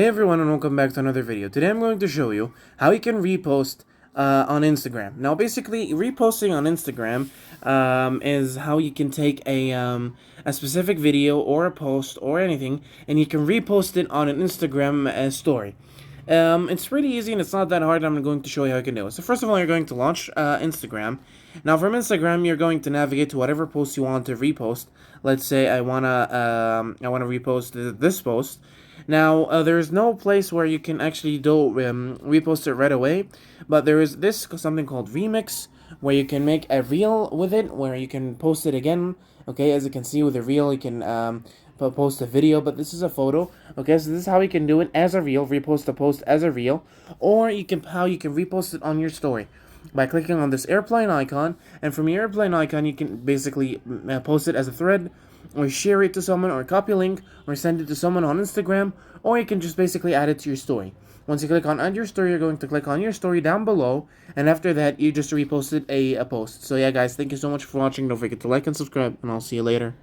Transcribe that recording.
Hey everyone, and welcome back to another video. Today I'm going to show you how you can repost on Instagram. Now basically reposting on Instagram is how you can take a specific video or a post or anything and you can repost it on an Instagram story. It's pretty easy and it's not that hard. I'm going to show you how you can do it. So first of all, you're going to launch Instagram. Now from Instagram, you're going to navigate to whatever post you want to repost. Let's say I wanna repost this post. Now there's no place where you can actually do repost it right away, but there is this something called remix where you can make a reel with it, where you can post it again. Okay, as you can see with a reel, you can post a video, but this is a photo. Okay, so this is how you can do it as a reel, repost a post as a reel, or you can repost it on your story by clicking on this airplane icon, and from your airplane icon you can basically post it as a thread, or share it to someone, or copy a link, or send it to someone on Instagram, or you can just basically add it to your story. Once you click on add your story, you're going to click on your story down below, and after that you just reposted a post. So yeah guys, thank you so much for watching. Don't forget to like and subscribe, and I'll see you later.